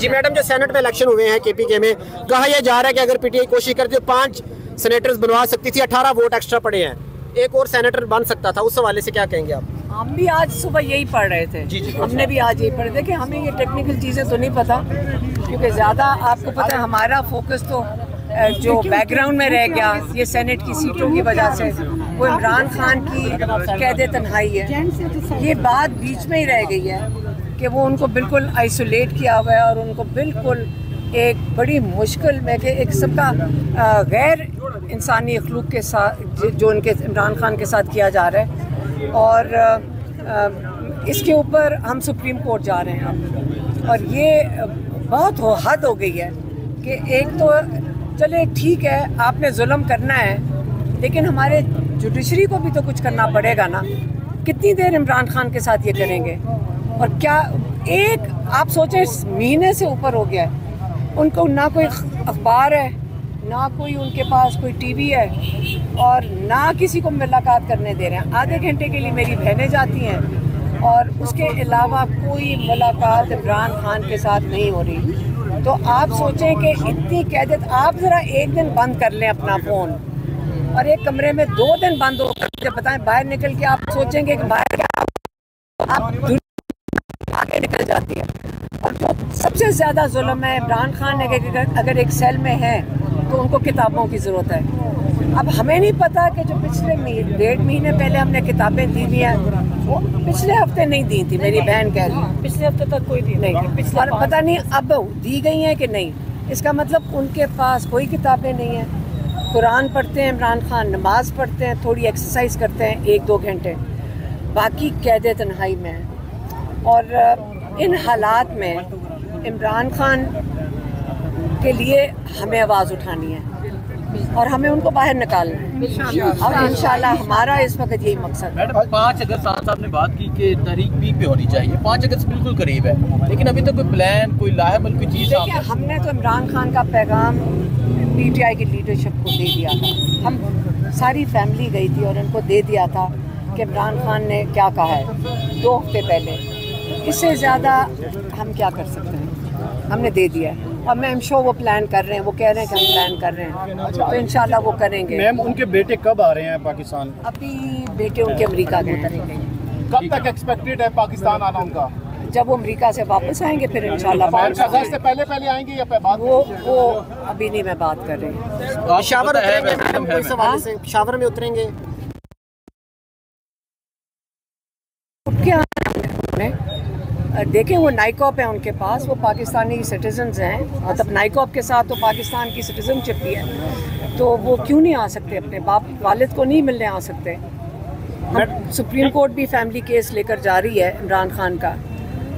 जी madam, जो senate में election हुए हैं केपीके में, कहा यह जा रहा है कि अगर पीटीआई कोशिश करती तो 5 सेनेटर्स बनवा सकती थी, 18 वोट एक्स्ट्रा पड़े हैं, एक और सेनेटर बन सकता था, उस हवाले से क्या कहेंगे आप? हम भी आज सुबह यही पढ़ रहे थे। जी, हमने भी आज यही पढ़े थे कि हमें ये टेक्निकल चीज़ें तो नहीं पता, क्योंकि ज़्यादा आपको पता है हमारा फोकस तो जो बैकग्राउंड में रह गया ये सेनेट की सीटों की वजह से, वो इमरान खान की कैद तन्हाई है। ये बात बीच में ही रह गई है कि वो उनको बिल्कुल आइसोलेट किया हुआ है और उनको बिल्कुल एक बड़ी मुश्किल में कि एक किस्म का गैर इंसानी अखलूक के साथ जो उनके इमरान खान के साथ किया जा रहा है। और इसके ऊपर हम सुप्रीम कोर्ट जा रहे हैं अब, और ये बहुत हद हो गई है कि एक तो चले ठीक है आपने जुल्म करना है, लेकिन हमारे जुडिशरी को भी तो कुछ करना पड़ेगा ना। कितनी देर इमरान खान के साथ ये करेंगे? और क्या एक आप सोचें महीने से ऊपर हो गया है, उनको ना कोई अखबार है, ना कोई उनके पास कोई टीवी है, और ना किसी को मुलाकात करने दे रहे हैं। आधे घंटे के लिए मेरी बहनें जाती हैं और उसके अलावा कोई मुलाकात इमरान खान के साथ नहीं हो रही। तो आप सोचें कि इतनी कैदियत, आप ज़रा एक दिन बंद कर लें अपना फ़ोन, और एक कमरे में 2 दिन बंद हो कर बताएं, बाहर निकल के आप सोचेंगे कि बाहर क्या आप आगे निकल जाती है। और जो सबसे ज़्यादा जुल्म है, इमरान खान अगर एक सेल में है तो उनको किताबों की ज़रूरत है। अब हमें नहीं पता कि जो पिछले 1.5 महीने पहले हमने किताबें दी हैं वो पिछले हफ्ते नहीं दी थी, मेरी बहन कह रही है पिछले हफ्ते तक कोई दी नहीं, और पता नहीं अब दी गई हैं कि नहीं। इसका मतलब उनके पास कोई किताबें नहीं हैं। कुरान पढ़ते हैं इमरान खान, नमाज पढ़ते हैं, थोड़ी एक्सरसाइज करते हैं 1-2 घंटे, बाकी कैद तन्हाई में है। और इन हालात में इमरान खान के लिए हमें आवाज़ उठानी है और हमें उनको बाहर निकालना है, और इंशाल्लाह हमारा इस वक्त यही मकसद है। 5 अगस्त साहब ने बात की कि तारीख पीक पे होनी चाहिए, 5 अगस्त बिल्कुल करीब है, लेकिन अभी तक कोई प्लान, कोई लाहेमल, कोई चीज़। देखिए, हमने तो इमरान खान का पैगाम पीटीआई की लीडरशिप को दे दिया था। हम सारी फैमिली गई थी और उनको दे दिया था कि इमरान खान ने क्या कहा है 2 हफ्ते पहले। इससे ज़्यादा हम क्या कर सकते हैं, हमने दे दिया है। और मैं श्योर वो प्लान कर रहे हैं, वो कह रहे हैं कि हम प्लान कर रहे हैं, तो इंशाल्लाह वो करेंगे। मैम, उनके बेटे कब आ रहे हैं पाकिस्तान? अभी बेटे उनके अमेरिका गए हैं। कब तक एक्सपेक्टेड है पाकिस्तान आना उनका? जब वो अमेरिका से वापस आएंगे फिर इंशाल्लाह। 5 अगस्त से पहले आएंगे या बाद? वो अभी नहीं मैं बात कर रही हूँ। पेशावर उतरेंगे मैडम, इस हवाले से पेशावर में उतरेंगे क्या? देखें, वो नाइकॉप है उनके पास, वो पाकिस्तानी सिटीजन्स हैं, मतलब नाइकॉप के साथ तो पाकिस्तान की सिटीजनशिप भी है, तो वो क्यों नहीं आ सकते? अपने बाप वालिद को नहीं मिलने आ सकते? हम सुप्रीम कोर्ट भी फैमिली केस लेकर जा रही है इमरान खान का,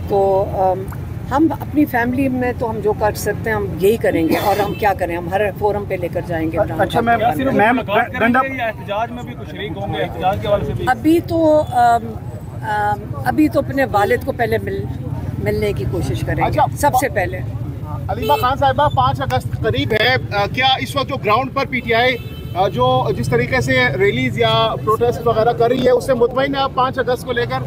तो हम अपनी फैमिली में तो हम जो कर सकते हैं हम यही करेंगे। और हम क्या करें, हम हर फोरम पे लेकर जाएंगे। अच्छा मैम, एहतजाज में भी कुछ शरीक होंगे? एहतजाज के हवाले से भी अभी तो अपने वालिद को पहले मिलने की कोशिश करेंगे। अच्छा, सबसे पहले अलीमा खान साहिबा, 5 अगस्त करीब है, क्या इस वक्त जो ग्राउंड पर पीटीआई जो जिस तरीके से रैलीज या प्रोटेस्ट वगैरह कर रही है उससे मुतमईन है आप 5 अगस्त को लेकर?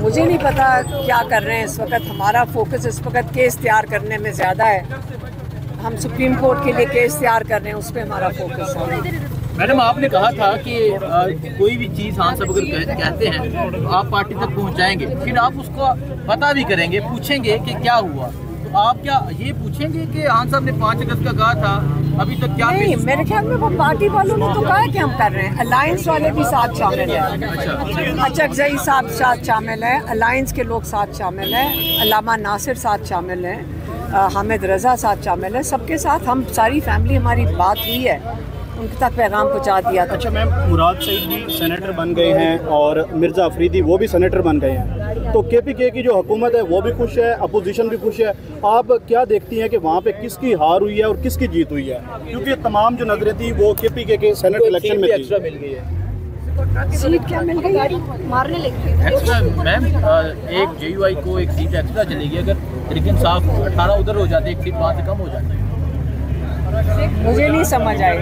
मुझे नहीं पता क्या कर रहे हैं इस वक्त। हमारा फोकस इस वक्त केस तैयार करने में ज़्यादा है। हम सुप्रीम कोर्ट के लिए केस तैयार कर रहे हैं, उस पर हमारा फोकस है। मैडम, आपने कहा था कि कोई भी चीज़ हाँ सब अगर कहते हैं तो आप पार्टी तक पहुंचाएंगे, फिर आप उसको पता भी करेंगे, पूछेंगे कि क्या हुआ। तो आप क्या ये पूछेंगे कि हाँ साहब ने 5 अगस्त का कहा था, अभी तक क्या? नहीं, मेरे ख्याल में वो पार्टी वालों ने तो कहा है कि हम कर रहे हैं। अलायंस वाले भी साथ शामिल हैं, अचकजई साहब साथ शामिल हैं, अलायंस के लोग साथ शामिल हैं, अल्लामा नासिर साथ शामिल हैं, हामिद रज़ा साथ शामिल है। सबके साथ हम सारी फैमिली, हमारी बात हुई है, उनके तक पैगाम पहुँचा दिया था। अच्छा मैम, मुराद सईद भी सेनेटर बन गए हैं और मिर्ज़ा अफरीदी वो भी सेनेटर बन गए हैं, तो केपीके की जो हुकूमत है वो भी खुश है, अपोजिशन भी खुश है। आप क्या देखती हैं कि वहाँ पे किसकी हार हुई है और किसकी जीत हुई है? क्योंकि तमाम जो नजरें थी वो केपीके के सेनेट इलेक्शन में एक्स्ट्रा मिल गई है। सीट क्या मिल गई? मारने लगी एक्स्ट्रा मैम, एक JUI को एक सीट एक्स्ट्रा चलेगी। अगर तरीके साफ 18 उधर हो जाते, एक सीट 5 से कम हो जाती है। मुझे नहीं समझ आई,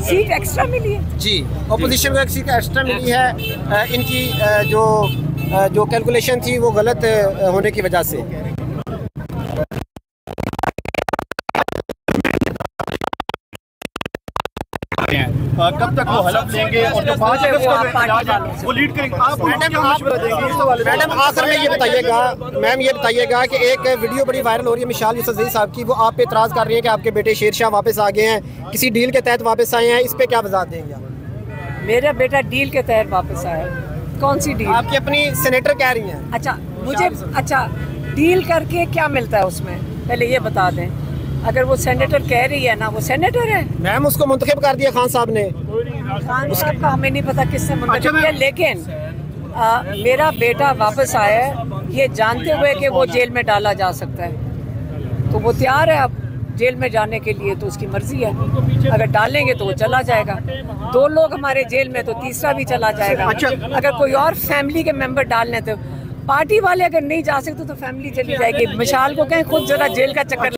सीट एक्स्ट्रा मिली है जी, अपोजिशन को एक सीट एक्स्ट्रा मिली है। इनकी जो कैलकुलेशन थी वो गलत होने की वजह से। कब तक वो हलफ लेंगे और जो 5 अगस्त का इजलास है वो लीड करेंगे? आप क्या मशवरा देंगे इस हवाले से? मैडम आखिर में ये बताइएगा, मैम ये बताइएगा कि एक वीडियो बड़ी वायरल हो रही है मिशाल यूसुफजई साहब की, वो आप पे इतराज़ कर रही है कि आपके बेटे शेरशाह वापस आ गए हैं, किसी डील के तहत वापस आए हैं, इस पे क्या वजाहत देंगे आप? मेरा बेटा डील के तहत वापस आया। कौन सी डील? आपकी अपनी सेनेटर कह रही हैं। अच्छा मुझे, अच्छा डील करके क्या मिलता है उसमें, पहले ये बता दें। अगर वो सेनेटर कह रही है ना, वो सेनेटर है। मैम उसको मुंतखब कर दिया खान साहब ने। खान साहब का हमें नहीं पता किसने मुंतखब किया, लेकिन मेरा बेटा वापस आया है ये जानते हुए कि वो जेल में डाला जा सकता है, तो वो तैयार है अब जेल में जाने के लिए, तो उसकी मर्जी है। अगर डालेंगे तो वो चला जाएगा। 2 लोग हमारे जेल में, तो तीसरा भी चला जाएगा। अच्छा। अगर कोई और फैमिली के मेंबर डालने, तो पार्टी वाले अगर नहीं जा सकते तो फैमिली चली जाएगी। मिशाल को कहें खुद जरा जेल का चक्कर